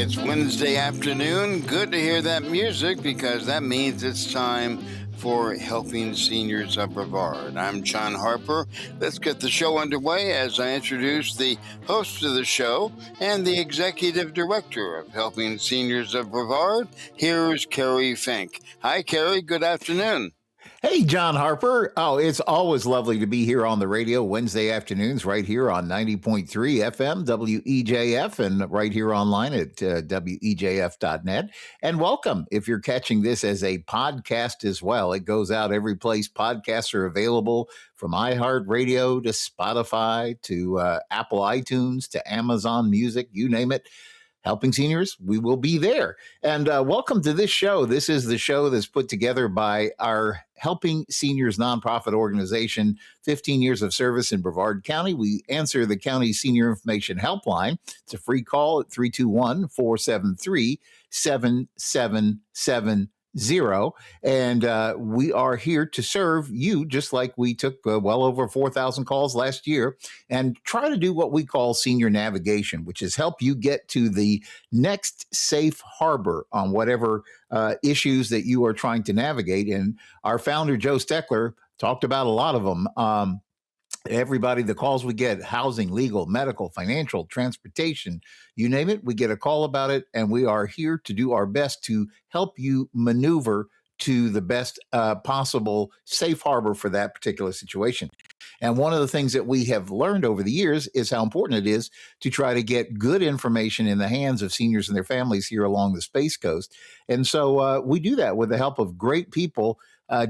It's Wednesday afternoon. Good to hear that music because that means it's time for Helping Seniors of Brevard. I'm John Harper. Let's get the show underway as I introduce the host of the show and the executive director of Helping Seniors of Brevard. Here's Kerry Fink. Hi, Kerry. Good afternoon. Hey, John Harper. Oh, it's always lovely to be here on the radio Wednesday afternoons right here on 90.3 FM, WEJF, and right here online at WEJF.net. And welcome if you're catching this as a podcast as well. It goes out every place podcasts are available, from iHeartRadio to Spotify to Apple iTunes to Amazon Music, you name it. Helping Seniors, we will be there. And welcome to this show. This is the show that's put together by our Helping Seniors nonprofit organization, 15 years of service in Brevard County. We answer the county's senior information helpline. It's a free call at 321-473-7770. And we are here to serve you, just like we took well over 4,000 calls last year, and try to do what we call senior navigation, which is help you get to the next safe harbor on whatever issues that you are trying to navigate. And our founder, Joe Steckler, talked about a lot of them. Everybody, the calls we get, housing, legal, medical, financial, transportation, you name it, we get a call about it, and we are here to do our best to help you maneuver to the best possible safe harbor for that particular situation. And one of the things that we have learned over the years is how important it is to try to get good information in the hands of seniors and their families here along the Space Coast. And so we do that with the help of great people.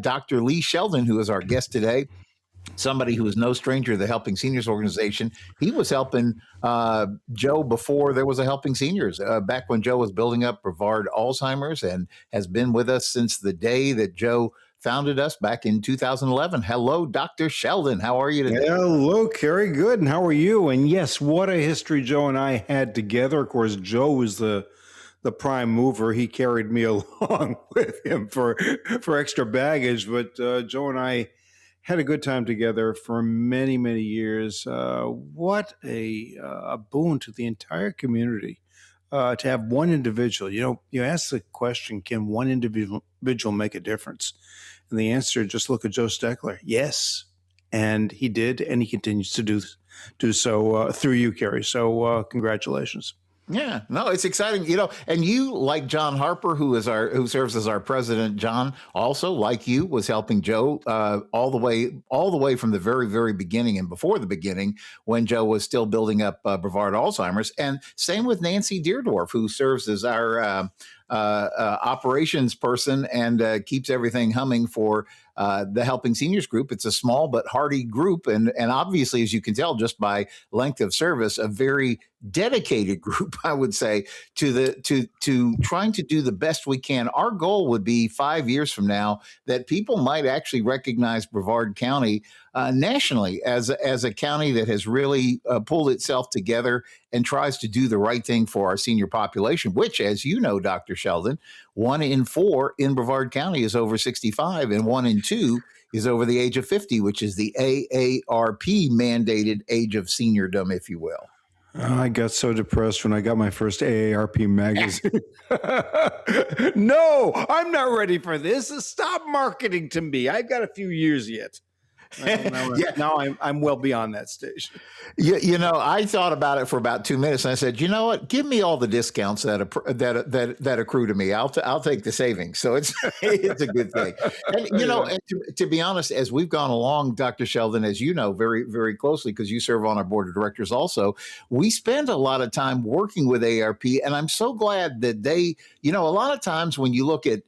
Dr. Lee Sheldon, who is our guest today, somebody who is no stranger to the Helping Seniors organization. He was helping Joe before there was a Helping Seniors, back when Joe was building up Brevard Alzheimer's, and has been with us since the day that Joe founded us back in 2011. Hello, Dr. Sheldon. How are you today? Hello, Kerry. Good. And how are you? And yes, what a history Joe and I had together. Of course, Joe was the prime mover. He carried me along with him for extra baggage. But Joe and I had a good time together for many, many years. What a boon to the entire community to have one individual. You know, you ask the question, can one individual make a difference? And the answer, just look at Joe Steckler. Yes. And he did, and he continues to do so through you, Kerry. So congratulations. Yeah, no, it's exciting, you know. And you, like John Harper, who serves as our president, John, also like you, was helping Joe all the way from the very, very beginning and before the beginning, when Joe was still building up Brevard Alzheimer's. And same with Nancy Deerdorf, who serves as our operations person and keeps everything humming for the Helping Seniors group. It's a small but hearty group, and obviously, as you can tell just by length of service, a very dedicated group, I would say, to trying to do the best we can. Our goal would be 5 years from now that people might actually recognize Brevard County nationally as a county that has really pulled itself together and tries to do the right thing for our senior population, which, as you know, Dr. Sheldon, 1 in 4 in Brevard County is over 65, and 1 in 2 is over the age of 50, which is the AARP mandated age of seniordom, if you will. I got so depressed when I got my first AARP magazine. No, I'm not ready for this. Stop marketing to me. I've got a few years yet. Now I'm well beyond that stage. You know, I thought about it for about 2 minutes, and I said, you know what? Give me all the discounts that accrue to me. I'll take the savings. So it's a good thing. And you know, and to be honest, as we've gone along, Dr. Sheldon, as you know very, very closely, because you serve on our board of directors also, we spend a lot of time working with AARP, and I'm so glad that they, you know, a lot of times when you look at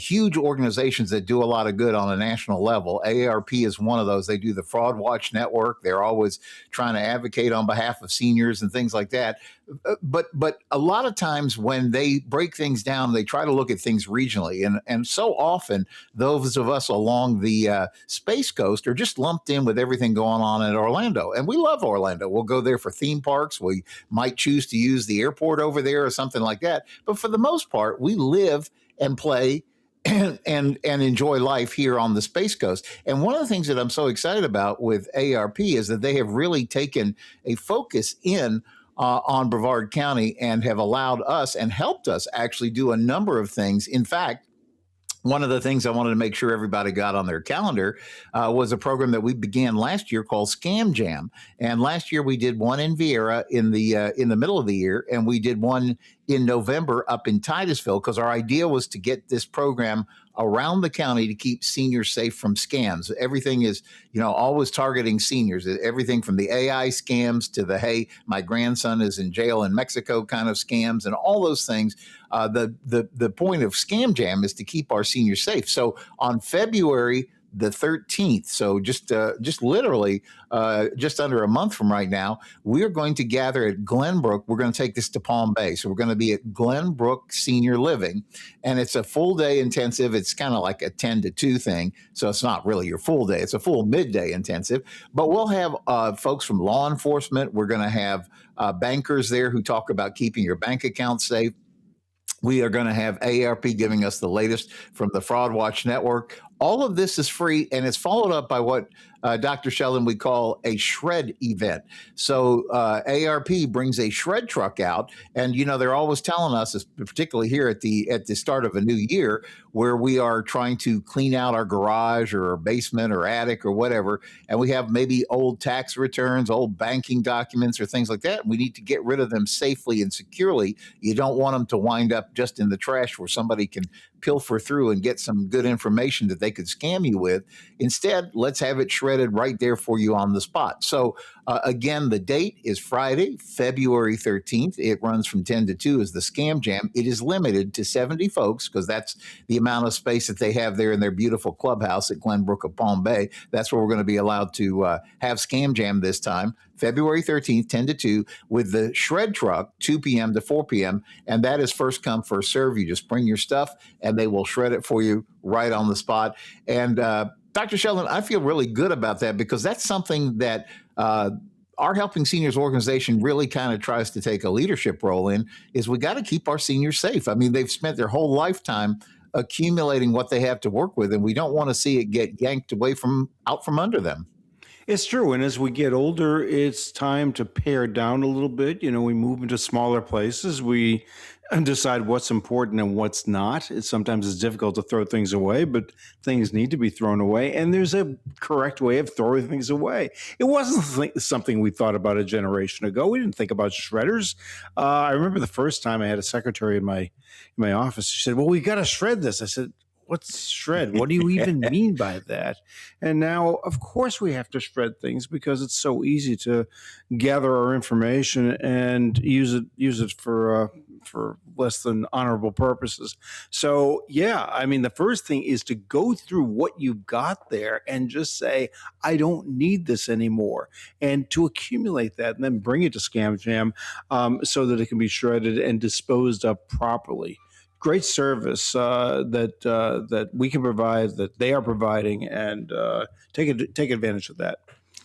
huge organizations that do a lot of good on a national level, AARP is one of those. They do the Fraud Watch Network. They're always trying to advocate on behalf of seniors and things like that. But a lot of times when they break things down, they try to look at things regionally. And so often those of us along the Space Coast are just lumped in with everything going on in Orlando. And we love Orlando. We'll go there for theme parks. We might choose to use the airport over there or something like that. But for the most part, we live and play and enjoy life here on the Space Coast. And one of the things that I'm so excited about with AARP is that they have really taken a focus in on Brevard County and have allowed us and helped us actually do a number of things. In fact, one of the things I wanted to make sure everybody got on their calendar was a program that we began last year called Scam Jam. And last year we did one in Viera in the middle of the year, and we did one in November up in Titusville, because our idea was to get this program around the county to keep seniors safe from scams. Everything is, always targeting seniors. Everything from the AI scams to the, hey, my grandson is in jail in Mexico kind of scams, and all those things. The point of Scam Jam is to keep our seniors safe. So on February the 13th, so just literally just under a month from right now, we're going to gather at Glenbrook. We're going to take this to Palm Bay. So we're going to be at Glenbrook Senior Living, and it's a full day intensive. It's kind of like a 10 to 2 thing. So it's not really your full day. It's a full midday intensive, but we'll have folks from law enforcement. We're going to have bankers there who talk about keeping your bank account safe. We are going to have AARP giving us the latest from the Fraud Watch Network. All of this is free, and it's followed up by what Dr. Sheldon we call a shred event. So AARP brings a shred truck out, and they're always telling us, particularly here at the start of a new year, where we are trying to clean out our garage or our basement or attic or whatever, and we have maybe old tax returns, old banking documents, or things like that. We need to get rid of them safely and securely. You don't want them to wind up just in the trash where somebody can pilfer through and get some good information that they could scam you with. Instead, let's have it shredded right there for you on the spot. So again, the date is Friday, February 13th. It runs from 10 to 2 as the Scam Jam. It is limited to 70 folks because that's the amount of space that they have there in their beautiful clubhouse at Glenbrook of Palm Bay. That's where we're going to be allowed to have Scam Jam this time. February 13th, 10 to 2, with the shred truck, 2 p.m. to 4 p.m. And that is first come, first serve. You just bring your stuff and they will shred it for you right on the spot. And Dr. Sheldon, I feel really good about that because that's something that our Helping Seniors organization really kind of tries to take a leadership role in, is we got to keep our seniors safe. I mean, they've spent their whole lifetime accumulating what they have to work with, and we don't want to see it get yanked away out from under them. It's true. And as we get older, it's time to pare down a little bit. We move into smaller places. We decide what's important and what's not. Sometimes it's difficult to throw things away, but things need to be thrown away. And there's a correct way of throwing things away. It wasn't something we thought about a generation ago. We didn't think about shredders. I remember the first time I had a secretary in my office. She said, well, we got to shred this. I said, what's shred? What do you even mean by that? And now, of course, we have to shred things because it's so easy to gather our information and use it for less than honorable purposes. So, yeah, I mean, the first thing is to go through what you've got there and just say, I don't need this anymore, and to accumulate that and then bring it to Scam Jam so that it can be shredded and disposed of properly. Great service that we can provide, that they are providing, and take advantage of that.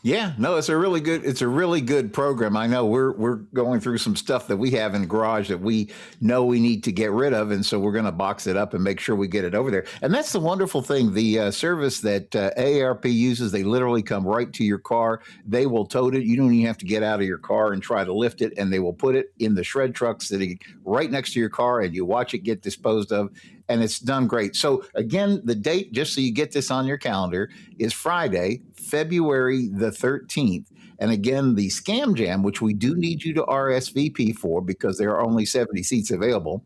Yeah, no, it's a really good program. I know we're going through some stuff that we have in the garage that we know we need to get rid of, and so we're going to box it up and make sure we get it over there. And that's the wonderful thing. The service that AARP uses, they literally come right to your car. They will tote it. You don't even have to get out of your car and try to lift it, and they will put it in the shred truck sitting right next to your car, and you watch it get disposed of. And it's done great. So again, the date, just so you get this on your calendar, is Friday, February the 13th. And again, the Scam Jam, which we do need you to RSVP for because there are only 70 seats available.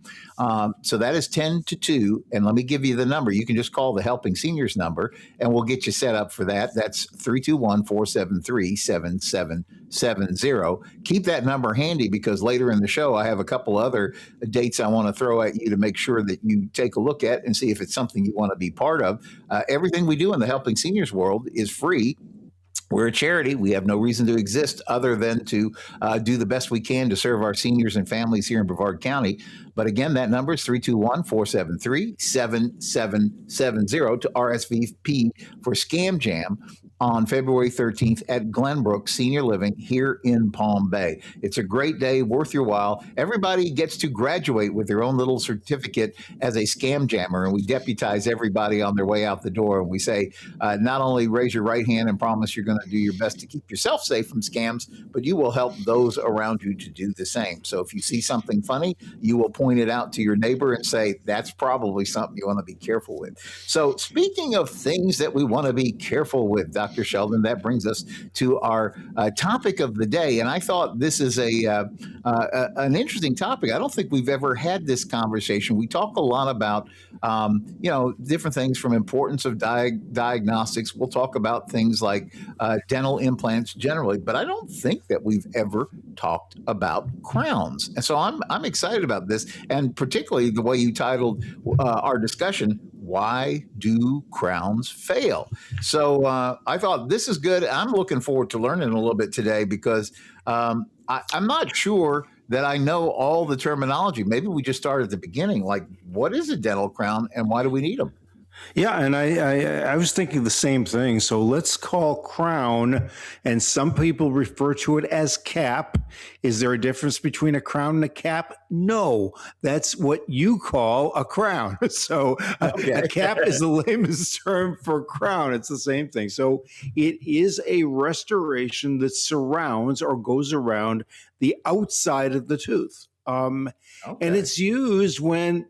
So that is 10 to 2. And let me give you the number. You can just call the Helping Seniors number and we'll get you set up for that. That's 321-473-7770. Keep that number handy because later in the show, I have a couple other dates I want to throw at you to make sure that you take a look at and see if it's something you want to be part of. Everything we do in the Helping Seniors world is free. We're a charity. We have no reason to exist other than to do the best we can to serve our seniors and families here in Brevard County. But again, that number is 321-473-7770 to RSVP for Scam Jam. on February 13th at Glenbrook Senior Living here in Palm Bay. It's a great day, worth your while. Everybody gets to graduate with their own little certificate as a scam jammer, and we deputize everybody on their way out the door. And we say, not only raise your right hand and promise you're going to do your best to keep yourself safe from scams, but you will help those around you to do the same. So if you see something funny, you will point it out to your neighbor and say, that's probably something you want to be careful with. So speaking of things that we want to be careful with, Dr. Sheldon, that brings us to our topic of the day. And I thought this is an interesting topic. I don't think we've ever had this conversation. We talk a lot about, different things from importance of diagnostics. We'll talk about things like dental implants generally, but I don't think that we've ever talked about crowns. And so I'm excited about this, and particularly the way you titled our discussion, Why Do Crowns Fail? So I thought this is good. I'm looking forward to learning a little bit today because I'm not sure that I know all the terminology. Maybe we just start at the beginning. Like, what is a dental crown and why do we need them? Yeah, and I was thinking the same thing. So let's call crown, and some people refer to it as cap. Is there a difference between a crown and a cap? No, that's what you call a crown. So a cap is the layman's term for crown. It's the same thing. So it is a restoration that surrounds or goes around the outside of the tooth. And it's used when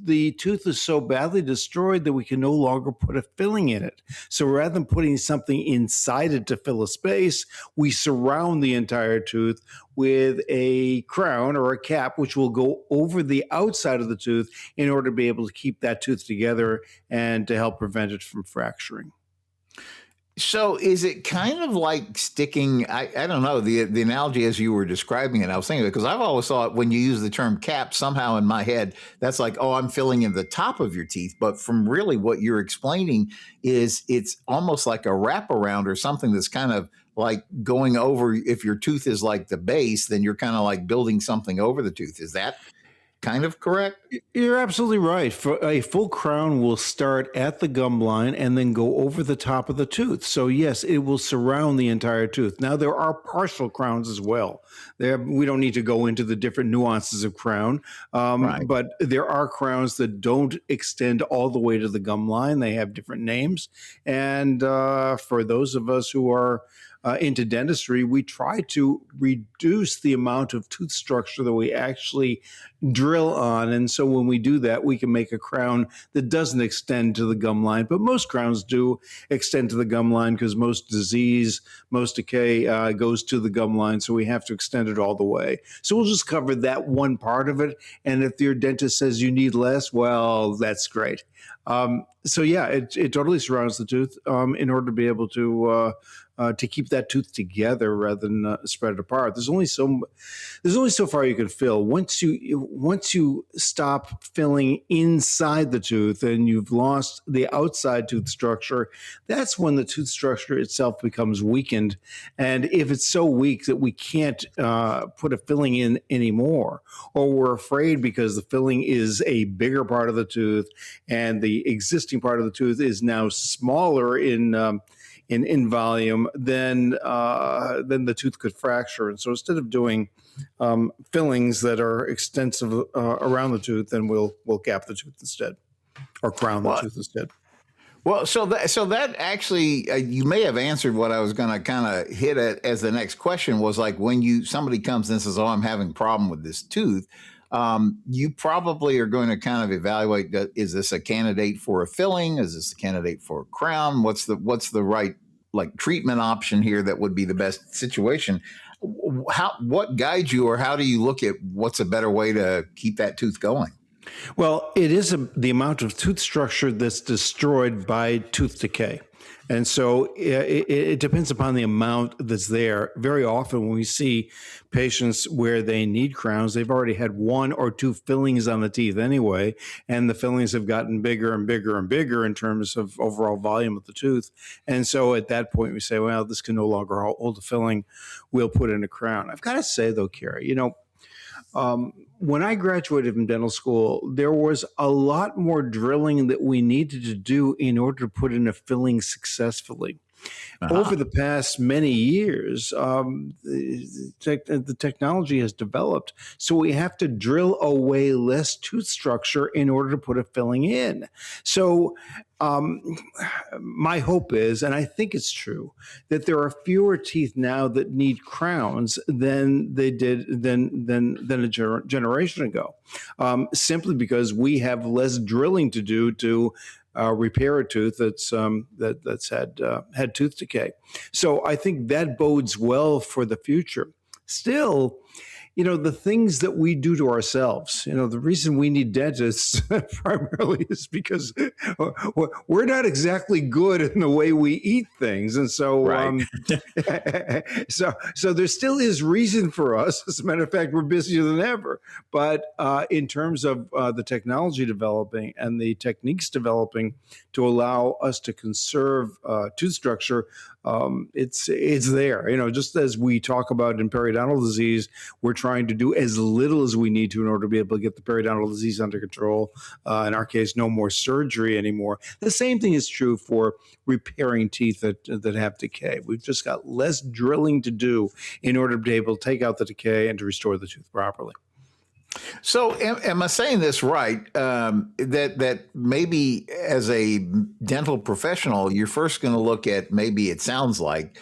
the tooth is so badly destroyed that we can no longer put a filling in it. So rather than putting something inside it to fill a space, we surround the entire tooth with a crown or a cap, which will go over the outside of the tooth in order to be able to keep that tooth together and to help prevent it from fracturing. So is it kind of like sticking, I don't know, the analogy as you were describing it, I was thinking, because I've always thought when you use the term cap, somehow in my head, that's like, oh, I'm filling in the top of your teeth. But from really what you're explaining is it's almost like a wraparound or something that's kind of like going over, if your tooth is like the base, then you're kind of like building something over the tooth. Is that kind of correct? You're absolutely right. For a full crown will start at the gum line and then go over the top of the tooth. So yes, it will surround the entire tooth. Now there are partial crowns as well. We don't need to go into the different nuances of crown, but there are crowns that don't extend all the way to the gum line. They have different names. And for those of us who are into dentistry, we try to reduce the amount of tooth structure that we actually drill on. And so when we do that, we can make a crown that doesn't extend to the gum line. But most crowns do extend to the gum line because most disease, most decay goes to the gum line. So we have to extend it all the way. So we'll just cover that one part of it. And if your dentist says you need less, well, that's great. So yeah, it totally surrounds the tooth in order to be able to keep that tooth together rather than spread it apart. There's only so far you can fill. Once you stop filling inside the tooth and you've lost the outside tooth structure, that's when the tooth structure itself becomes weakened. And if it's so weak that we can't put a filling in anymore, or we're afraid because the filling is a bigger part of the tooth and the existing part of the tooth is now smaller in volume, then the tooth could fracture. And so instead of doing fillings that are extensive around the tooth, then we'll cap the tooth instead, or crown the tooth instead. Well, so that actually, you may have answered what I was going to kind of hit at as the next question was like when somebody comes in and says, oh, I'm having a problem with this tooth. You probably are going to kind of evaluate, is this a candidate for a filling? Is this a candidate for a crown? What's the right like treatment option here that would be the best situation? What guides you, or how do you look at what's a better way to keep that tooth going? Well, it is the amount of tooth structure that's destroyed by tooth decay. And so it depends upon the amount that's there. Very often when we see patients where they need crowns, they've already had one or two fillings on the teeth anyway, and the fillings have gotten bigger and bigger and bigger in terms of overall volume of the tooth. And so at that point we say, well, this can no longer hold a filling. We'll put in a crown. I've got to say though, Kerry, when I graduated from dental school, there was a lot more drilling that we needed to do in order to put in a filling successfully. Over the past many years, the technology has developed, so we have to drill away less tooth structure in order to put a filling in. So my hope is, and I think it's true, that there are fewer teeth now that need crowns than they did than a generation ago, simply because we have less drilling to do to repair a tooth that's had tooth decay. So I think that bodes well for the future. Still, the things that we do to ourselves, the reason we need dentists primarily is because we're not exactly good in the way we eat things. And so, Right. so there still is reason for us. As a matter of fact, we're busier than ever. But in terms of the technology developing and the techniques developing to allow us to conserve tooth structure, it's there. Just as we talk about in periodontal disease, we're trying to do as little as we need to in order to be able to get the periodontal disease under control. In our case, no more surgery anymore. The same thing is true for repairing teeth that have decay. We've just got less drilling to do in order to be able to take out the decay and to restore the tooth properly. So am I saying this right? That maybe as a dental professional, you're first going to look at, maybe it sounds like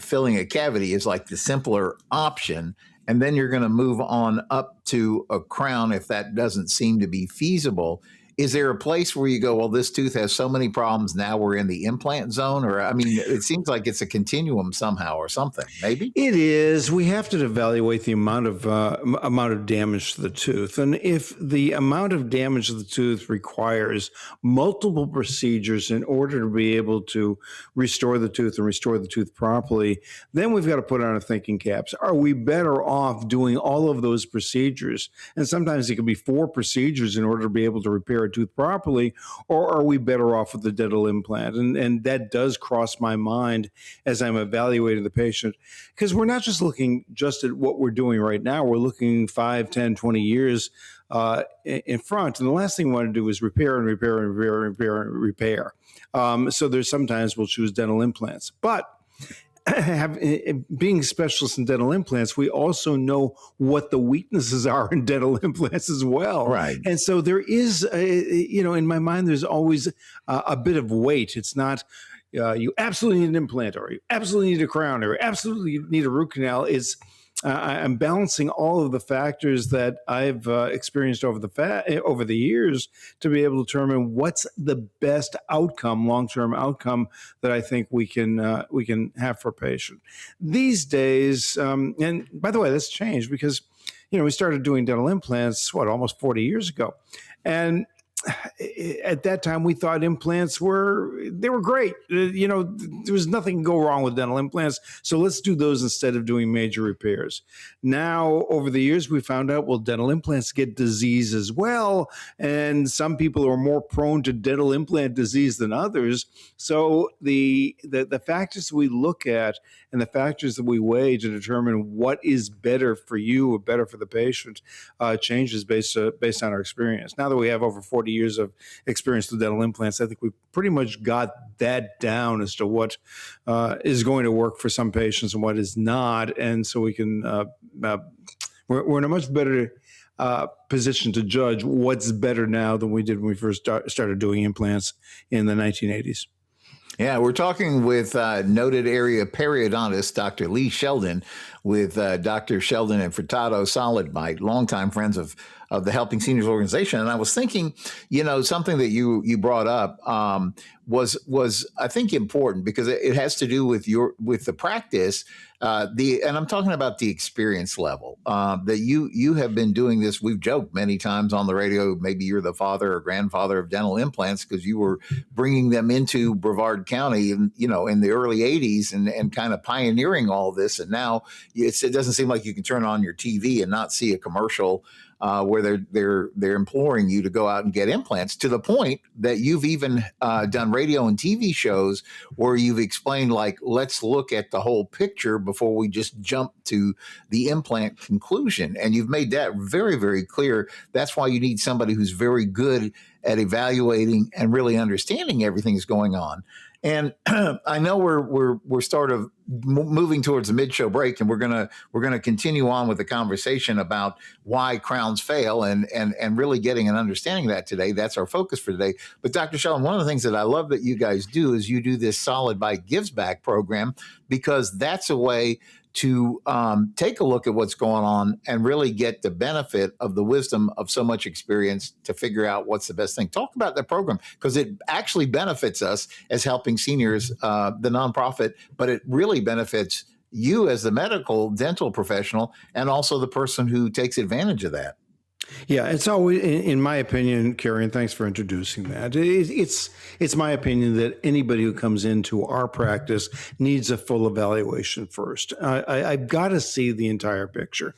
filling a cavity is like the simpler option. And then you're going to move on up to a crown if that doesn't seem to be feasible. Is there a place where you go, well, this tooth has so many problems, now we're in the implant zone? Or, I mean, it seems like it's a continuum somehow or something, maybe? It is. We have to evaluate the amount of damage to the tooth. And if the amount of damage to the tooth requires multiple procedures in order to be able to restore the tooth and restore the tooth properly, then we've got to put on our thinking caps. Are we better off doing all of those procedures? And sometimes it can be 4 procedures in order to be able to repair a tooth properly, or are we better off with the dental implant? And that does cross my mind as I'm evaluating the patient, because we're not just looking just at what we're doing right now. We're looking 5, 10, 20 years in front. And the last thing we want to do is repair and repair and repair and repair and repair. So there's sometimes we'll choose dental implants. But being specialists in dental implants, we also know what the weaknesses are in dental implants as well. Right. And so there is, in my mind, there's always a bit of weight. It's not you absolutely need an implant, or you absolutely need a crown, or you absolutely need a root canal. I'm balancing all of the factors that I've experienced over the years to be able to determine what's the best outcome, long-term outcome that I think we can have for a patient. These days, and by the way, that's changed because we started doing dental implants almost 40 years ago, and at that time we thought implants were great. There was nothing go wrong with dental implants, so let's do those instead of doing major repairs. Now, over the years, we found out, well, dental implants get disease as well, and some people are more prone to dental implant disease than others. So the factors we look at and the factors that we weigh to determine what is better for you or better for the patient changes based on our experience. Now that we have over 40 years of experience with dental implants, I think we pretty much got that down as to what is going to work for some patients and what is not. And so we can, we're in a much better position to judge what's better now than we did when we first started doing implants in the 1980s. Yeah, we're talking with noted area periodontist, Dr. Lee Sheldon, with Dr. Sheldon and Furtado, Solid Bite, longtime friends of the Helping Seniors organization. And I was thinking, something that you brought up was I think important because it has to do with the practice. And I'm talking about the experience level that you have been doing this. We've joked many times on the radio. Maybe you're the father or grandfather of dental implants because you were bringing them into Brevard County, in the early '80s and kind of pioneering all this. And now it doesn't seem like you can turn on your TV and not see a commercial where they're imploring you to go out and get implants, to the point that you've even done radio and TV shows where you've explained, like, let's look at the whole picture before we just jump to the implant conclusion. And you've made that very, very clear. That's why you need somebody who's very good at evaluating and really understanding everything that's going on. And I know we're sort of moving towards the mid-show break, and we're gonna continue on with the conversation about why crowns fail and really getting an understanding of that today. That's our focus for today. But Dr. Sheldon, one of the things that I love that you guys do is you do this Solid Bite Gives Back program, because that's a way to take a look at what's going on and really get the benefit of the wisdom of so much experience to figure out what's the best thing. Talk about that program, because it actually benefits us as helping seniors, the nonprofit, but it really benefits you as the medical dental professional and also the person who takes advantage of that. Yeah, it's always, in my opinion, Kerry, and thanks for introducing that. It's my opinion that anybody who comes into our practice needs a full evaluation first. I've got to see the entire picture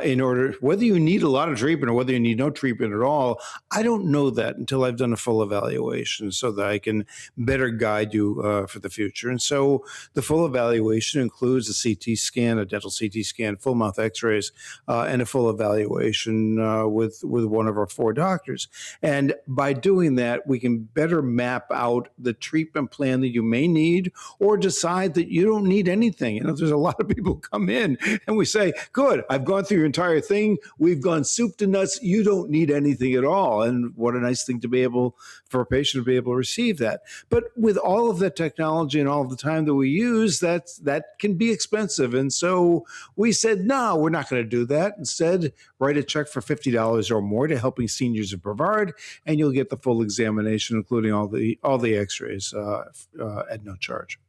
in order, whether you need a lot of treatment or whether you need no treatment at all. I don't know that until I've done a full evaluation so that I can better guide you for the future. And so the full evaluation includes a CT scan, a dental CT scan, full mouth x-rays, and a full evaluation with one of our 4 doctors. And by doing that, we can better map out the treatment plan that you may need, or decide that you don't need anything. You know, there's a lot of people who come in and we say, good, I've gone through your entire thing. We've gone soup to nuts. You don't need anything at all. And what a nice thing to be able, for a patient to be able to receive that. But with all of the technology and all of the time that we use, that can be expensive. And so we said, no, we're not going to do that. Instead, write a check for $50 or more to Helping Seniors of Brevard, and you'll get the full examination, including all the x-rays at no charge.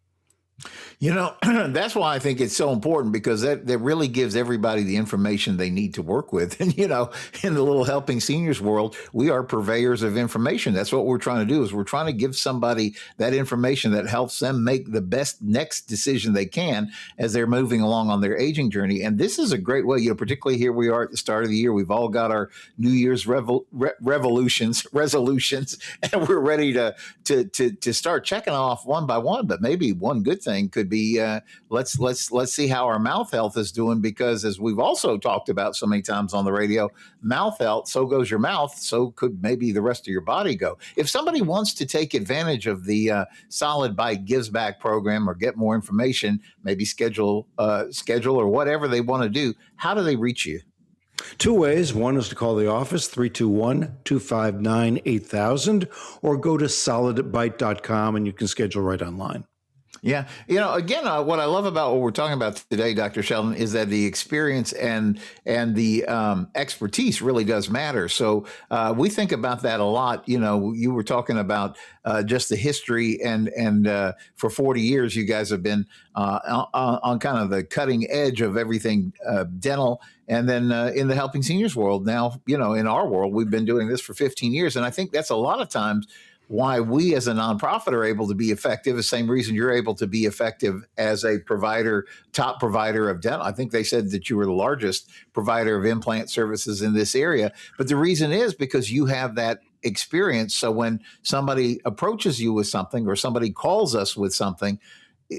You know, that's why I think it's so important, because that really gives everybody the information they need to work with. And, you know, in the little Helping Seniors world, we are purveyors of information. That's what we're trying to do, is we're trying to give somebody that information that helps them make the best next decision they can as they're moving along on their aging journey. And this is a great way, you know, particularly here we are at the start of the year. We've all got our New Year's resolutions, and we're ready to start checking off one by one. But maybe one good thing could be let's see how our mouth health is doing, because as we've also talked about so many times on the radio, mouth health, so goes your mouth, so could maybe the rest of your body go. If somebody wants to take advantage of the Solid Bite Gives Back program or get more information, maybe schedule or whatever they want to do, how do they reach you? 2 ways. One is to call the office, 321-259-8000, or go to solidbite.com and you can schedule right online. Yeah. You know, again, what I love about what we're talking about today, Dr. Sheldon, is that the experience and the expertise really does matter. So we think about that a lot. You know, you were talking about just the history, and for 40 years, you guys have been on kind of the cutting edge of everything dental. And then in the Helping Seniors world now, you know, in our world, we've been doing this for 15 years. And I think that's a lot of times why we as a nonprofit are able to be effective, the same reason you're able to be effective as a provider, top provider of dental. I think they said that you were the largest provider of implant services in this area. But the reason is because you have that experience. So when somebody approaches you with something, or somebody calls us with something,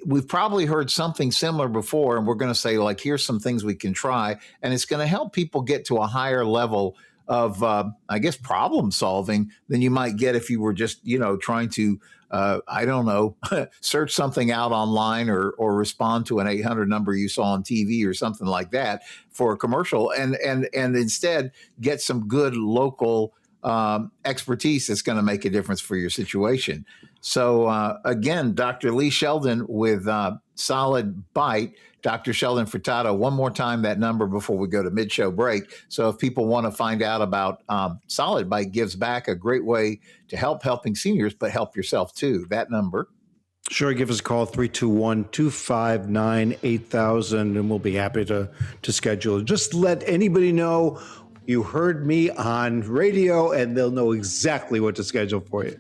we've probably heard something similar before, and we're going to say, like, here's some things we can try. And it's going to help people get to a higher level of, I guess, problem solving than you might get if you were just, you know, trying to, I don't know, search something out online or respond to an 800 number you saw on TV or something like that for a commercial, and instead get some good local expertise that's going to make a difference for your situation. So again, Dr. Lee Sheldon with Solid Bite, Dr. Sheldon Furtado. One more time, that number before we go to mid-show break. So if people want to find out about Solid Bite Gives Back, a great way to helping seniors, but help yourself too. That number. Sure, give us a call, 321-259-8000, and we'll be happy to schedule it. Just let anybody know you heard me on radio, and they'll know exactly what to schedule for you.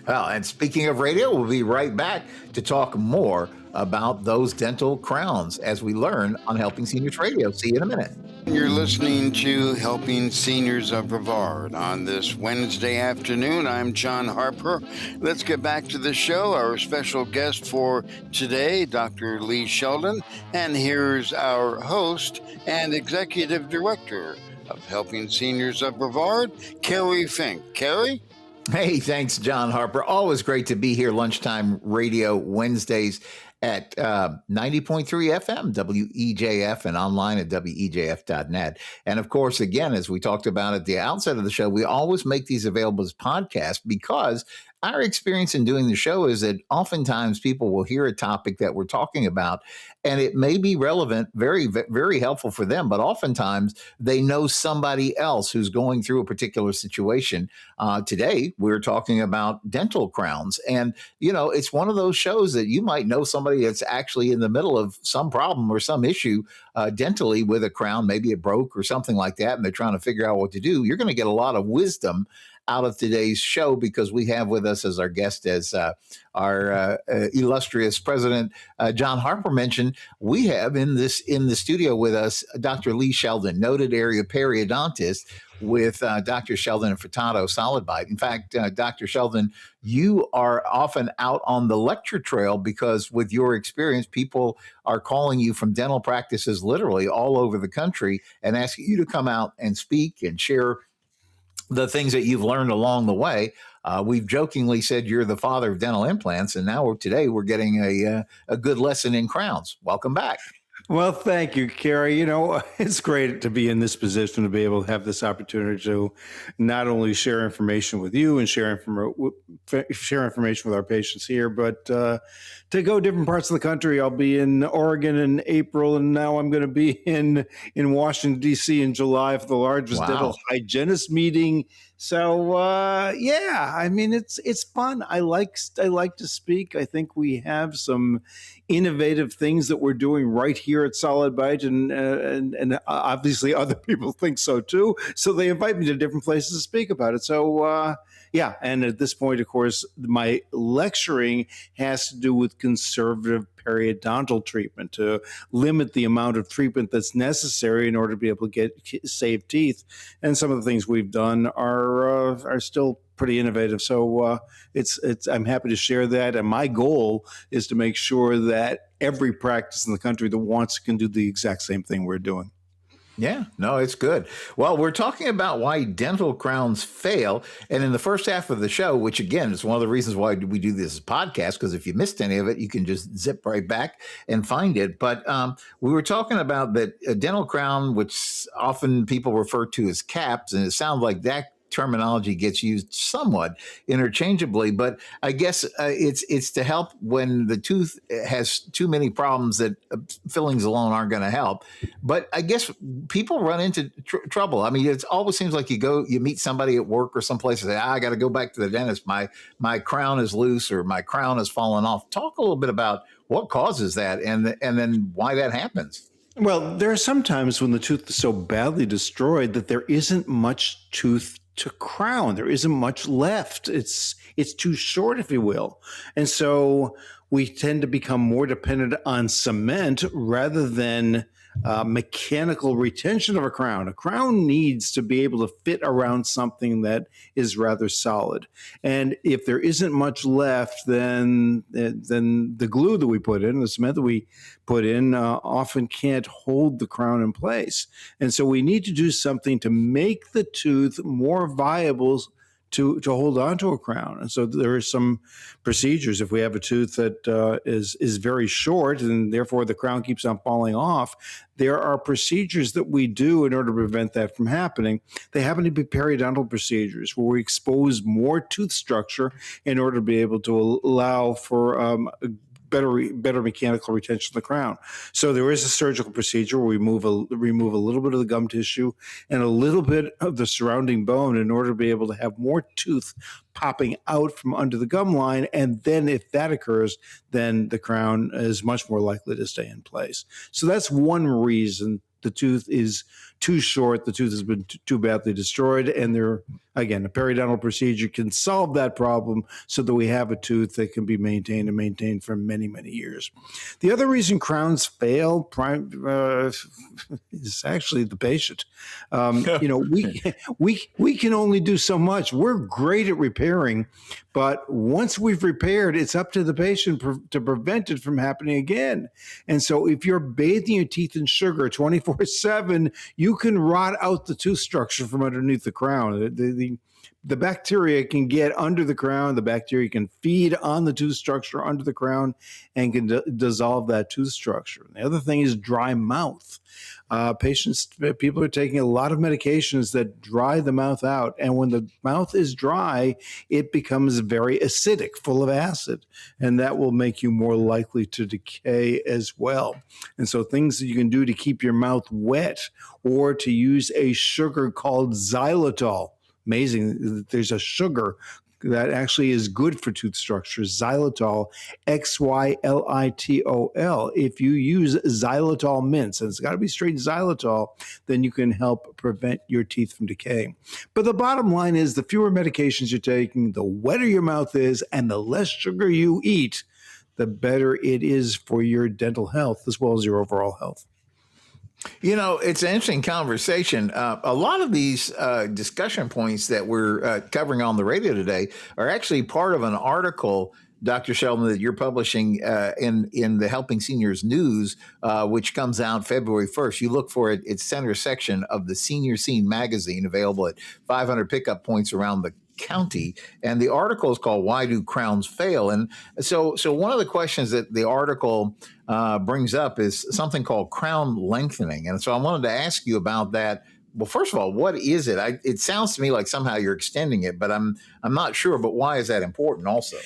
Well, and speaking of radio, we'll be right back to talk more about those dental crowns as we learn on Helping Seniors Radio. See you in a minute. You're listening to Helping Seniors of Brevard on this Wednesday afternoon. I'm John Harper. Let's get back to the show. Our special guest for today, Dr. Lee Sheldon, and here's our host and executive director of Helping Seniors of Brevard, Kerry Fink. Kerry? Hey, thanks, John Harper. Always great to be here. Lunchtime radio Wednesdays at 90.3 FM, WEJF, and online at WEJF.net. And of course, again, as we talked about at the outset of the show, we always make these available as podcasts because our experience in doing the show is that oftentimes people will hear a topic that we're talking about and it may be relevant, very, very helpful for them, but oftentimes they know somebody else who's going through a particular situation. Today, we're talking about dental crowns. And, it's one of those shows that you might know somebody that's actually in the middle of some problem or some issue dentally with a crown. Maybe it broke or something like that, and they're trying to figure out what to do. You're going to get a lot of wisdom out of today's show because we have with us as our guest, as our illustrious president, John Harper mentioned, we have in the studio with us Dr. Lee Sheldon, noted area periodontist with Dr. Sheldon Furtado, Solid Bite. In fact, Dr. Sheldon, you are often out on the lecture trail because with your experience, people are calling you from dental practices literally all over the country and asking you to come out and speak and share the things that you've learned along the way. We've jokingly said you're the father of dental implants, and now today we're getting a good lesson in crowns. Welcome back. Well, thank you, Kerry. It's great to be in this position to be able to have this opportunity to not only share information with you and share information with our patients here, but to go different parts of the country. I'll be in Oregon in April, and now I'm going to be in Washington, D.C. in July for the largest dental hygienist meeting. So, it's fun. I like to speak. I think we have some innovative things that we're doing right here at Solid Bite, and obviously other people think so too. So they invite me to different places to speak about it. So, and at this point, of course, my lecturing has to do with conservative periodontal treatment to limit the amount of treatment that's necessary in order to be able to save teeth. And some of the things we've done are still pretty innovative. So I'm happy to share that. And my goal is to make sure that every practice in the country that wants can do the exact same thing we're doing. Yeah, no, it's good. Well, we're talking about why dental crowns fail. And in the first half of the show, which again is one of the reasons why we do this podcast, because if you missed any of it, you can just zip right back and find it. But we were talking about that a dental crown, which often people refer to as caps, and it sounds like that terminology gets used somewhat interchangeably, but I guess it's to help when the tooth has too many problems that fillings alone aren't going to help. But I guess people run into trouble. I mean, it always seems like you meet somebody at work or someplace and say, I got to go back to the dentist. My crown is loose or my crown has fallen off. Talk a little bit about what causes that and then why that happens. Well, there are some times when the tooth is so badly destroyed that there isn't much tooth to crown. There isn't much left. It's too short, if you will. And so we tend to become more dependent on cement rather than mechanical retention of a crown. A crown needs to be able to fit around something that is rather solid. And if there isn't much left, then the glue that we put in, the cement that we put in, often can't hold the crown in place. And so we need to do something to make the tooth more viable to hold on to a crown. And so there are some procedures. If we have a tooth that is very short and therefore the crown keeps on falling off, there are procedures that we do in order to prevent that from happening. They happen to be periodontal procedures where we expose more tooth structure in order to be able to allow for better mechanical retention of the crown. So there is a surgical procedure where we remove a little bit of the gum tissue and a little bit of the surrounding bone in order to be able to have more tooth popping out from under the gum line. And then if that occurs, then the crown is much more likely to stay in place. So that's one reason the tooth is too short, the tooth has been too badly destroyed, and again, a periodontal procedure can solve that problem so that we have a tooth that can be maintained for many, many years. The other reason crowns fail is actually the patient. We can only do so much. We're great at repairing, but once we've repaired, it's up to the patient to prevent it from happening again. And so if you're bathing your teeth in sugar 24/7, you can rot out the tooth structure from underneath the crown. The the bacteria can get under the crown. The bacteria can feed on the tooth structure under the crown and can dissolve that tooth structure. The other thing is dry mouth. People are taking a lot of medications that dry the mouth out. And when the mouth is dry, it becomes very acidic, full of acid. And that will make you more likely to decay as well. And so things that you can do to keep your mouth wet, or to use a sugar called xylitol. Amazing that there's a sugar that actually is good for tooth structure, xylitol, Xylitol. If you use xylitol mints, and it's got to be straight xylitol, then you can help prevent your teeth from decaying. But the bottom line is, the fewer medications you're taking, the wetter your mouth is, and the less sugar you eat, the better it is for your dental health as well as your overall health. You know, it's an interesting conversation. A lot of these discussion points that we're covering on the radio today are actually part of an article, Dr. Sheldon, that you're publishing in the Helping Seniors News, which comes out February 1st. You look for it. It's center section of the Senior Scene magazine, available at 500 pickup points around the county. And the article is called "Why Do Crowns Fail?" And so one of the questions that the article brings up is something called crown lengthening. And so I wanted to ask you about that. Well, first of all, what is it? It sounds to me like somehow you're extending it, but I'm not sure. But why is that important also?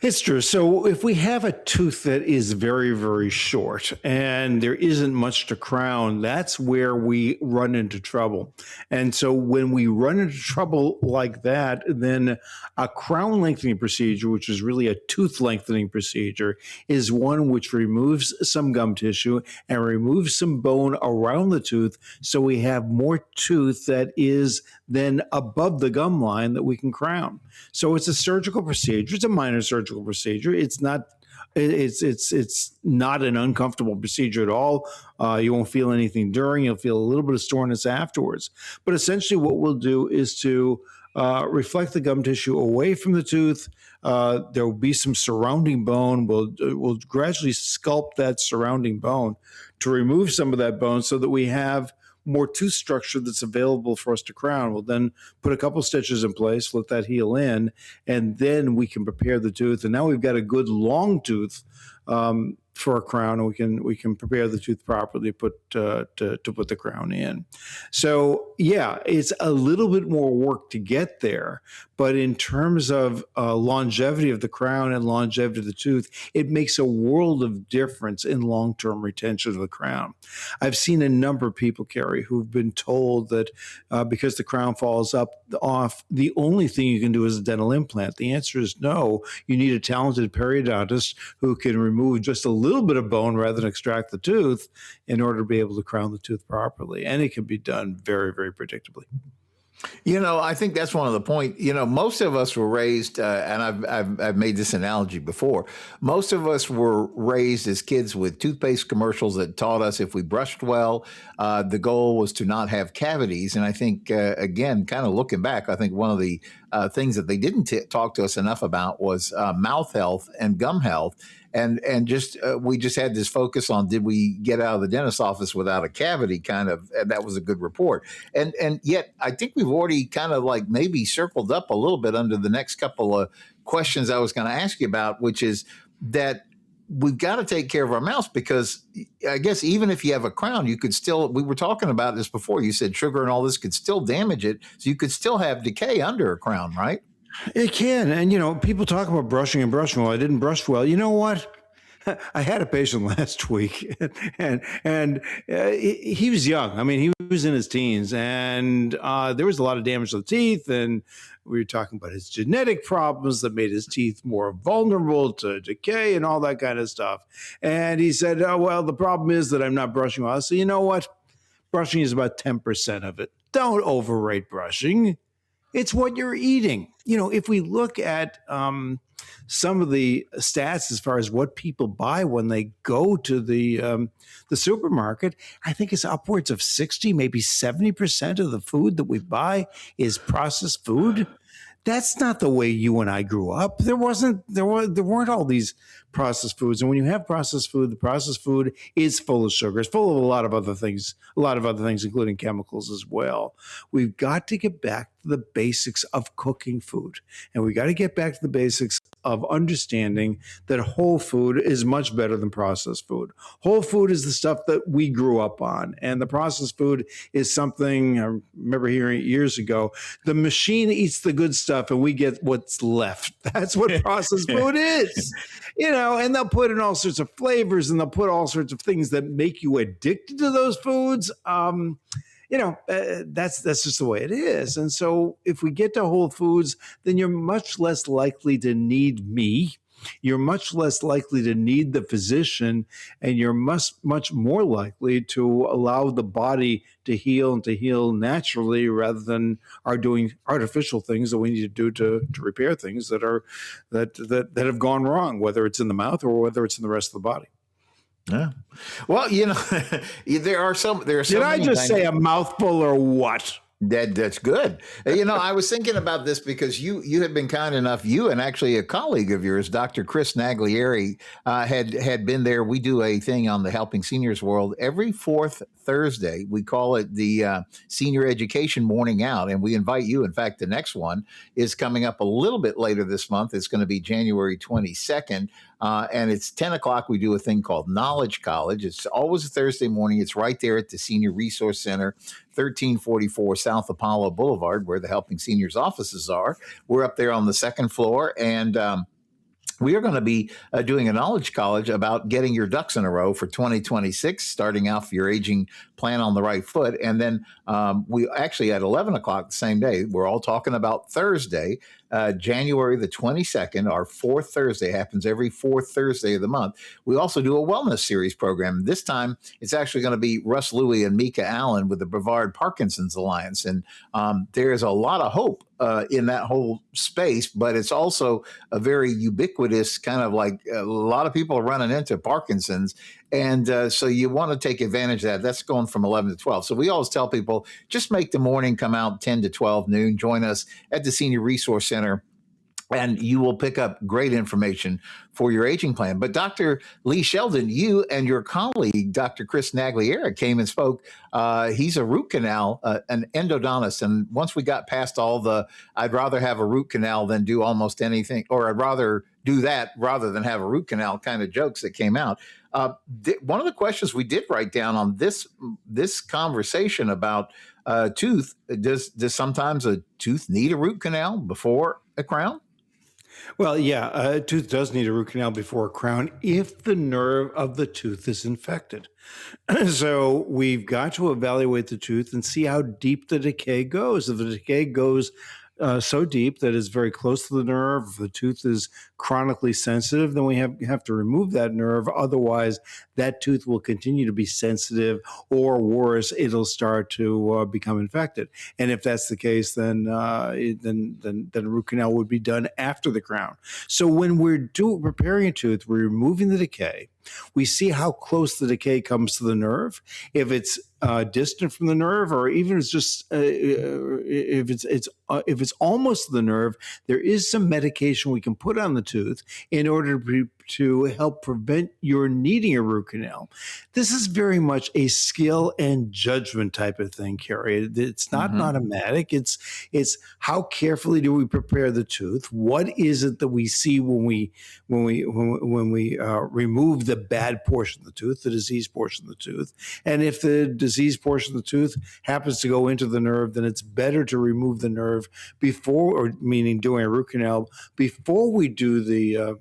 It's true. So if we have a tooth that is very, very short and there isn't much to crown, that's where we run into trouble. And so when we run into trouble like that, then a crown lengthening procedure, which is really a tooth lengthening procedure, is one which removes some gum tissue and removes some bone around the tooth, so we have more tooth that is then above the gum line that we can crown. So it's a surgical procedure. It's a minor surgical procedure. It's not an uncomfortable procedure at all. You won't feel anything during. You'll feel a little bit of soreness afterwards. But essentially what we'll do is to reflect the gum tissue away from the tooth. There will be some surrounding bone. We'll gradually sculpt that surrounding bone to remove some of that bone so that we have more tooth structure that's available for us to crown. We'll then put a couple stitches in place, let that heal in, and then we can prepare the tooth. And now we've got a good long tooth for a crown, and we can prepare the tooth properly to put the crown in. So yeah, it's a little bit more work to get there, but in terms of longevity of the crown and longevity of the tooth, it makes a world of difference in long-term retention of the crown. I've seen a number of people, Kerry, who've been told that because the crown falls off, the only thing you can do is a dental implant. The answer is no. You need a talented periodontist who can remove just a little bit of bone rather than extract the tooth in order to be able to crown the tooth properly. And it can be done very, very predictably. You know, I think that's one of the points. You know, most of us were raised, and I've made this analogy before. Most of us were raised as kids with toothpaste commercials that taught us if we brushed well, the goal was to not have cavities. And I think, again, kind of looking back, I think one of the things that they didn't talk to us enough about was mouth health and gum health. And we just had this focus on, did we get out of the dentist's office without a cavity, kind of, and that was a good report. And yet I think we've already kind of like maybe circled up a little bit under the next couple of questions I was going to ask you about, which is that we've got to take care of our mouths, because I guess even if you have a crown, you could still, we were talking about this before, you said sugar and all this could still damage it. So you could still have decay under a crown, right? It can. And, you know, people talk about brushing and brushing. Well, I didn't brush well. You know what? I had a patient last week, and he was young. I mean, he was in his teens, and there was a lot of damage to the teeth, and we were talking about his genetic problems that made his teeth more vulnerable to decay and all that kind of stuff. And he said, oh, well, the problem is that I'm not brushing well. So you know what? Brushing is about 10% of it. Don't overrate brushing. It's what you're eating. You know, if we look at some of the stats as far as what people buy when they go to the supermarket, I think it's upwards of 60, maybe 70% of the food that we buy is processed food. That's not the way you and I grew up. There weren't all these processed foods. And when you have processed food, the processed food is full of sugar. It's full of a lot of other things, including chemicals as well. We've got to get back to the basics of cooking food. And we got to get back to the basics of understanding that whole food is much better than processed food. Whole food is the stuff that we grew up on. And the processed food is something I remember hearing years ago. The machine eats the good stuff and we get what's left. That's what processed food is. And they'll put in all sorts of flavors and they'll put all sorts of things that make you addicted to those foods. That's just the way it is. And so if we get to whole foods, then you're much less likely to need me. You're much less likely to need the physician, and you're much more likely to allow the body to heal and to heal naturally rather than are doing artificial things that we need to do to repair things that have gone wrong, whether it's in the mouth or whether it's in the rest of the body. Yeah. Well, there are so Did I just say a mouthful or what? That's good. I was thinking about this because you had been kind enough, you and actually a colleague of yours, Dr. Chris Naglieri, had been there. We do a thing on the Helping Seniors World every fourth Thursday. We call it the Senior Education Morning Out, and we invite you. In fact, the next one is coming up a little bit later this month. It's going to be January 22nd. And it's 10 o'clock. We do a thing called Knowledge College. It's always a Thursday morning. It's right there at the Senior Resource Center, 1344 South Apollo Boulevard, where the Helping Seniors offices are. We're up there on the second floor. And we are going to be doing a knowledge college about getting your ducks in a row for 2026, starting off your aging plan on the right foot. And then we actually at 11 o'clock the same day, we're all talking about Thursday, January the 22nd, our fourth Thursday, happens every fourth Thursday of the month. We also do a wellness series program. This time, it's actually going to be Russ Louie and Mika Allen with the Brevard Parkinson's Alliance. And there is a lot of hope in that whole space, but it's also a very ubiquitous kind of like a lot of people are running into Parkinson's. And so you want to take advantage of that. That's going from 11 to 12. So we always tell people, just make the morning come out 10 to 12 noon. Join us at the Senior Resource Center, and you will pick up great information for your aging plan. But Dr. Lee Sheldon, you and your colleague, Dr. Chris Naglieri, came and spoke. He's a root canal, an endodontist. And once we got past all the, I'd rather have a root canal than do almost anything, or I'd rather do that rather than have a root canal kind of jokes that came out. One of the questions we did write down on this conversation about tooth, does sometimes a tooth need a root canal before a crown? Well, yeah, a tooth does need a root canal before a crown if the nerve of the tooth is infected. So we've got to evaluate the tooth and see how deep the decay goes. If the decay goes so deep that it's very close to the nerve, if the tooth is chronically sensitive, then we have to remove that nerve. Otherwise, that tooth will continue to be sensitive, or worse, it'll start to become infected. And if that's the case, then the root canal would be done after the crown. So when we're preparing a tooth, we're removing the decay. We see how close the decay comes to the nerve. If it's distant from the nerve, or even it's just if it's almost to the nerve, there is some medication we can put on the tooth in order to help prevent your needing a root canal. This is very much a skill and judgment type of thing, Kerry. It's not automatic. It's how carefully do we prepare the tooth? What is it that we see when we remove the bad portion of the tooth, the diseased portion of the tooth? And if the diseased portion of the tooth happens to go into the nerve, then it's better to remove the nerve before, or meaning doing a root canal before we do the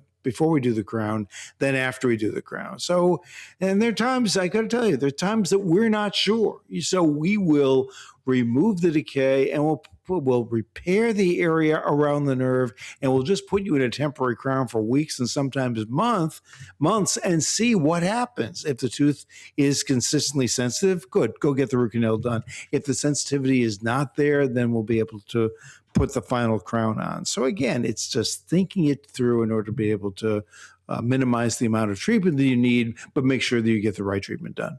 crown than after we do the crown. So, and there are times, I got to tell you, there are times that we're not sure. So we will remove the decay and we'll repair the area around the nerve, and we'll just put you in a temporary crown for weeks and sometimes months and see what happens. If the tooth is consistently sensitive, good, go get the root canal done. If the sensitivity is not there, then we'll be able to put the final crown on. So again, it's just thinking it through in order to be able to minimize the amount of treatment that you need, but make sure that you get the right treatment done.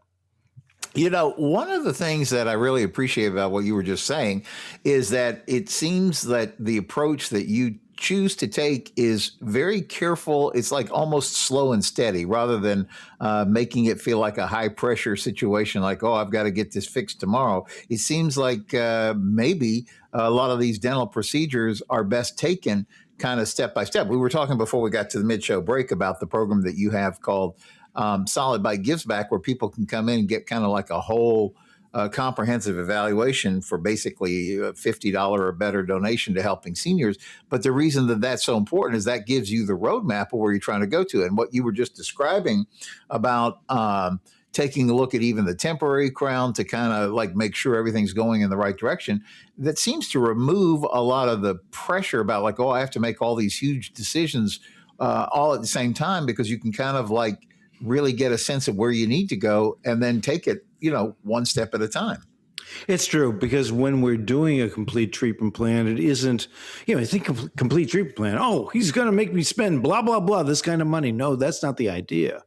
You know, one of the things that I really appreciate about what you were just saying is that it seems that the approach that you choose to take is very careful. It's like almost slow and steady rather than making it feel like a high pressure situation like, oh, I've got to get this fixed tomorrow. It seems like maybe a lot of these dental procedures are best taken kind of step by step. We were talking before we got to the mid-show break about the program that you have called Solid Bite Gives Back, where people can come in and get kind of like a whole comprehensive evaluation for basically a $50 or better donation to helping seniors. But the reason that that's so important is that gives you the roadmap of where you're trying to go to. And what you were just describing about taking a look at even the temporary crown to kind of like make sure everything's going in the right direction, that seems to remove a lot of the pressure about like, oh, I have to make all these huge decisions all at the same time, because you can kind of like really get a sense of where you need to go and then take it, one step at a time. It's true, because when we're doing a complete treatment plan, it isn't, I think complete treatment plan, oh, he's going to make me spend blah, blah, blah, this kind of money. No, that's not the idea.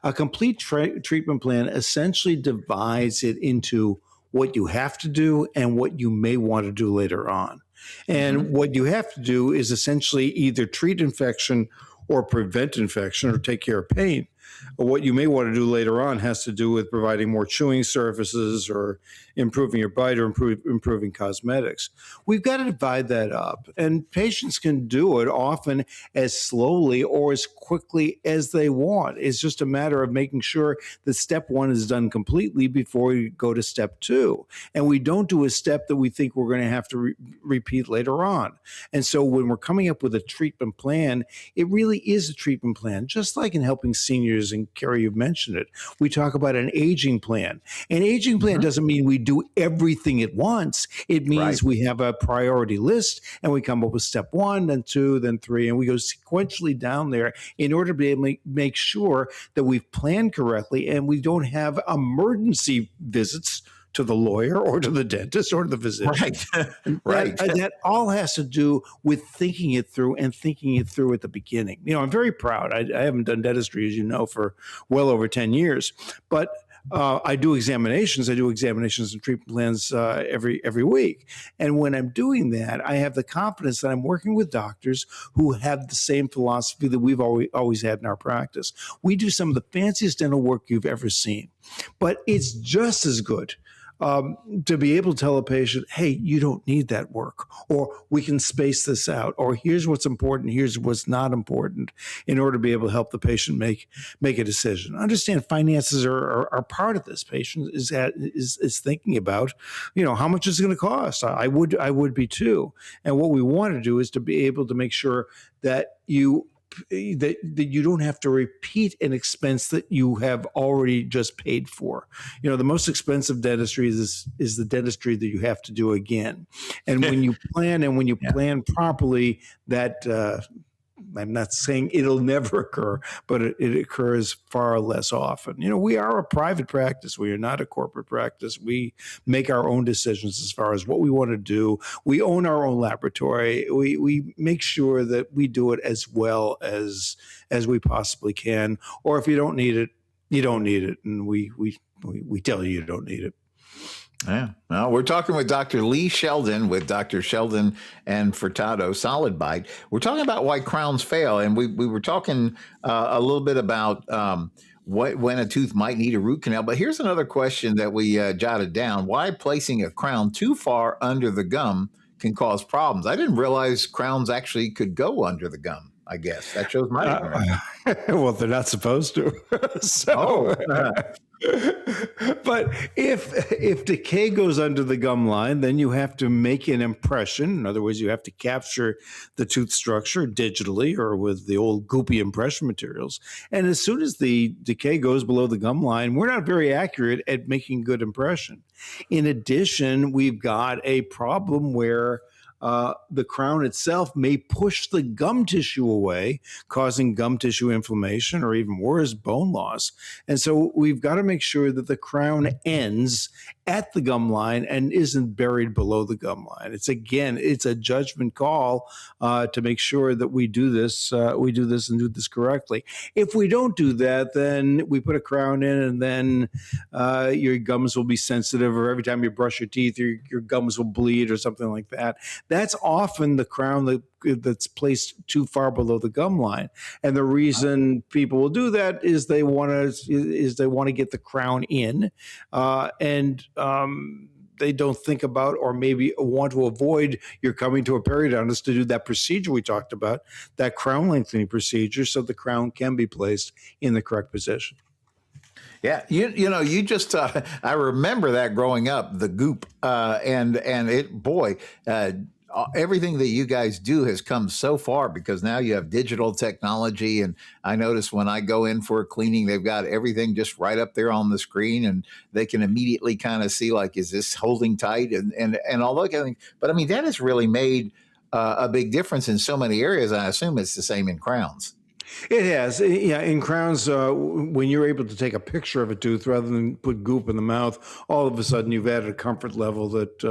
A complete treatment plan essentially divides it into what you have to do and what you may want to do later on. And what you have to do is essentially either treat infection or prevent infection or take care of pain. What you may want to do later on has to do with providing more chewing surfaces or improving your bite or improving cosmetics. We've got to divide that up, and patients can do it often as slowly or as quickly as they want. It's just a matter of making sure that step one is done completely before we go to step two. And we don't do a step that we think we're going to have to repeat later on. And so when we're coming up with a treatment plan, it really is a treatment plan, just like in helping seniors, and Kerry, you've mentioned it. We talk about an aging plan. An aging plan doesn't mean we do everything at once. It means we have a priority list and we come up with step one, then two, then three, and we go sequentially down there in order to be able to make sure that we've planned correctly and we don't have emergency visits to the lawyer or to the dentist or to the physician. Right. That all has to do with thinking it through and thinking it through at the beginning. I'm very proud. I haven't done dentistry, as you know, for well over 10 years, but I do examinations. I do examinations and treatment plans every week. And when I'm doing that, I have the confidence that I'm working with doctors who have the same philosophy that we've always had in our practice. We do some of the fanciest dental work you've ever seen, but it's just as good to be able to tell a patient, hey, you don't need that work, or we can space this out, or here's what's important, here's what's not important, in order to be able to help the patient make a decision. Understand finances are part of this. Patient is thinking about, how much is it going to cost? I would be too. And what we want to do is to be able to make sure that you don't have to repeat an expense that you have already just paid for. The most expensive dentistry is the dentistry that you have to do again. And when you plan properly, that I'm not saying it'll never occur, but it occurs far less often. We are a private practice. We are not a corporate practice. We make our own decisions as far as what we want to do. We own our own laboratory. We make sure that we do it as well as we possibly can. Or if you don't need it, you don't need it. And we tell you don't need it. Yeah. Well, we're talking with Dr. Lee Sheldon, with Dr. Sheldon and Furtado, Solid Bite. We're talking about why crowns fail. And we were talking a little bit about when a tooth might need a root canal. But here's another question that we jotted down. Why placing a crown too far under the gum can cause problems? I didn't realize crowns actually could go under the gum. I guess that shows my ignorance. Well, they're not supposed to. But if decay goes under the gum line, then you have to make an impression. In other words, you have to capture the tooth structure digitally or with the old goopy impression materials. And as soon as the decay goes below the gum line, we're not very accurate at making good impression. In addition, we've got a problem where the crown itself may push the gum tissue away, causing gum tissue inflammation or even worse, bone loss. And so we've got to make sure that the crown ends at the gum line and isn't buried below the gum line. It's a judgment call to make sure that we do this and do this correctly. If we don't do that, then we put a crown in and then your gums will be sensitive, or every time you brush your teeth, your gums will bleed or something like that. That's often the crown that that's placed too far below the gum line. And the reason people will do that is they want to get the crown in, and they don't think about, or maybe want to avoid, you're coming to a periodontist to do that procedure we talked about, that crown lengthening procedure, so the crown can be placed in the correct position. Yeah, you just I remember that growing up, the goop, and it, boy, everything that you guys do has come so far, because now you have digital technology. And I notice when I go in for a cleaning, they've got everything just right up there on the screen, and they can immediately kind of see, like, is this holding tight, and all that kind of thing. But I mean, that has really made a big difference in so many areas. I assume it's the same in crowns. It has. Yeah, in crowns, when you're able to take a picture of a tooth rather than put goop in the mouth, all of a sudden you've added a comfort level that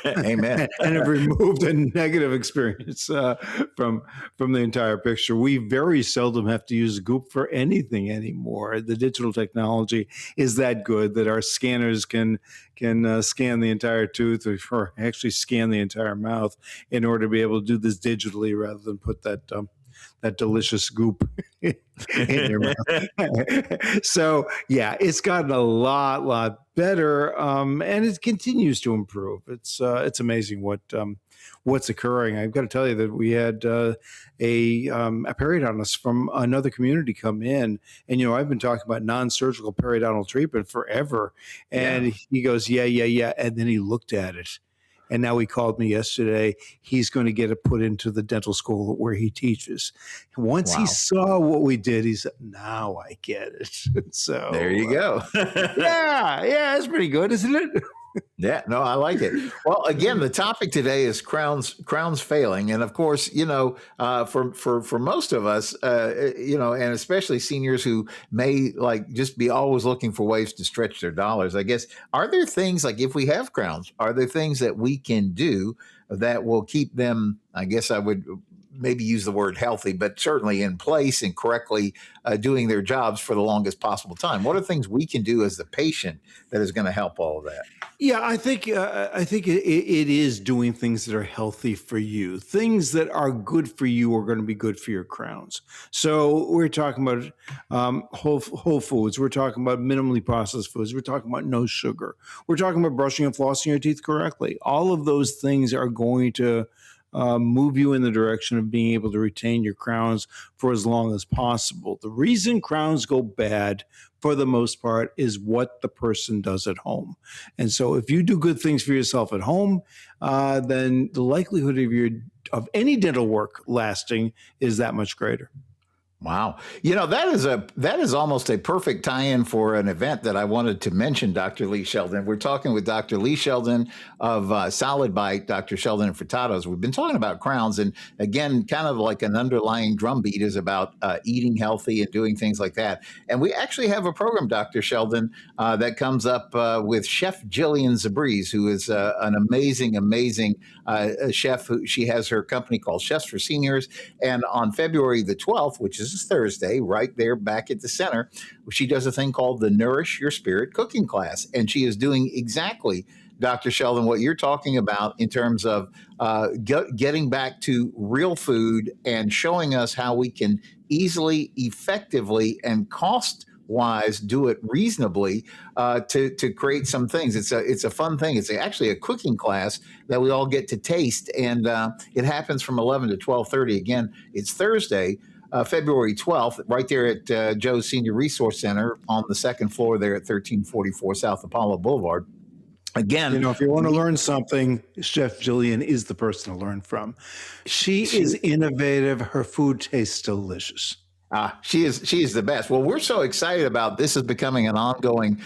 Amen. and have removed a negative experience from the entire picture. We very seldom have to use goop for anything anymore. The digital technology is that good that our scanners can scan the entire tooth, or actually scan the entire mouth, in order to be able to do this digitally rather than put that delicious goop in your mouth. So yeah, it's gotten a lot better, and it continues to improve. It's amazing what's occurring. I've got to tell you that we had a periodontist from another community come in, and I've been talking about non-surgical periodontal treatment forever, and he goes, yeah, and then he looked at it. And now he called me yesterday. He's going to get it put into the dental school where he teaches. Once he saw what we did, he said, now I get it. So there you go. Yeah, it's pretty good, isn't it? Yeah, no, I like it. Well, again, the topic today is crowns failing, and of course, for most of us, and especially seniors who may just be always looking for ways to stretch their dollars. I guess, are there things, like, if we have crowns, are there things that we can do that will keep them? I guess I would maybe use the word healthy, but certainly in place and correctly doing their jobs for the longest possible time. What are things we can do as the patient that is going to help all of that? Yeah, I think it is doing things that are healthy for you. Things that are good for you are going to be good for your crowns. So we're talking about whole foods. We're talking about minimally processed foods. We're talking about no sugar. We're talking about brushing and flossing your teeth correctly. All of those things are going to move you in the direction of being able to retain your crowns for as long as possible. The reason crowns go bad, for the most part, is what the person does at home. And so if you do good things for yourself at home, then the likelihood of any dental work lasting is that much greater. Wow. That is almost a perfect tie-in for an event that I wanted to mention, Dr. Lee Sheldon. We're talking with Dr. Lee Sheldon of Solid Bite, Dr. Sheldon Furtado. We've been talking about crowns, and again, kind of like an underlying drumbeat is about eating healthy and doing things like that. And we actually have a program, Dr. Sheldon, that comes up with Chef Jillian Zabriz, who is an amazing chef. She has her company called Chefs for Seniors. And on February the 12th, which is Thursday, right there back at the center, she does a thing called the Nourish Your Spirit cooking class. And she is doing exactly, Dr. Sheldon, what you're talking about in terms of getting back to real food and showing us how we can easily, effectively, and cost-wise do it reasonably to create some things. It's a fun thing. It's actually a cooking class that we all get to taste, and it happens from 11 to 12:30. Again, it's Thursday, February 12th, right there at Joe's Senior Resource Center on the second floor there at 1344 South Apollo Boulevard. Again, if you want to learn something, Chef Jillian is the person to learn from. She is innovative. Her food tastes delicious. She is the best. Well, we're so excited about this is becoming an ongoing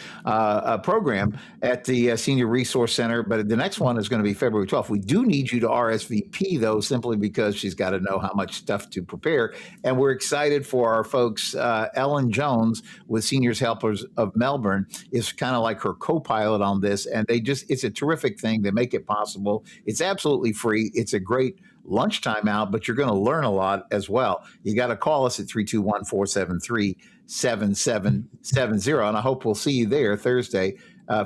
program at the Senior Resource Center, but the next one is going to be February 12th. We do need you to RSVP, though, simply because she's got to know how much stuff to prepare. And we're excited for our folks. Ellen Jones with Seniors Helpers of Melbourne is kind of like her co-pilot on this, and it's a terrific thing. They make it possible. It's absolutely free. It's a great lunchtime out, but you're going to learn a lot as well. You got to call us at 321-473-7770, and I hope we'll see you there Thursday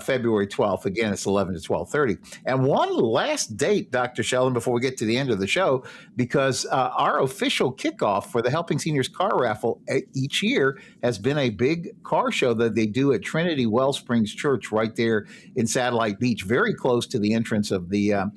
February 12th. Again, it's 11 to 12:30. And one last date, Dr. Sheldon, before we get to the end of the show, because our official kickoff for the Helping Seniors car raffle each year has been a big car show that they do at Trinity Wellsprings Church right there in Satellite Beach, very close to the entrance of the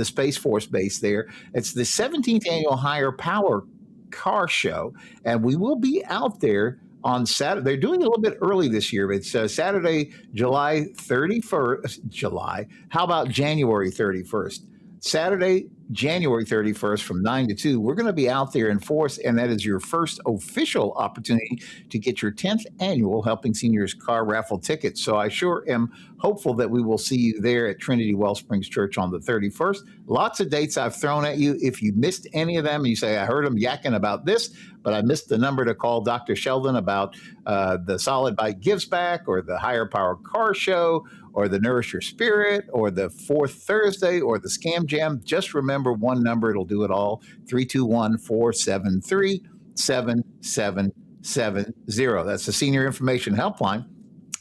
Space Force base there. It's the 17th annual Higher Power car show, and we will be out there on Saturday. They're doing it a little bit early this year. It's Saturday, July 31st. How about January 31st? Saturday, January 31st from 9 to 2. We're going to be out there in force, and that is your first official opportunity to get your 10th annual Helping Seniors car raffle ticket. So I sure am hopeful that we will see you there at Trinity Wellsprings Church on the 31st. Lots of dates I've thrown at you. If you missed any of them, you say, I heard them yakking about this, but I missed the number to call Dr. Sheldon about the Solid Bike Gives Back, or the Higher Power Car Show, or the Nourish Your Spirit, or the Fourth Thursday, or the Scam Jam. Just remember one number. It'll do it all. 321-473-7770. That's the Senior Information Helpline.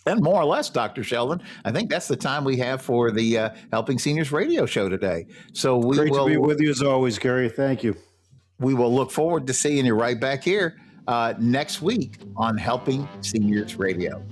And more or less, Dr. Sheldon, I think that's the time we have for the Helping Seniors radio show today. So Great to be with you as always, Kerry. Thank you. We will look forward to seeing you right back here next week on Helping Seniors Radio.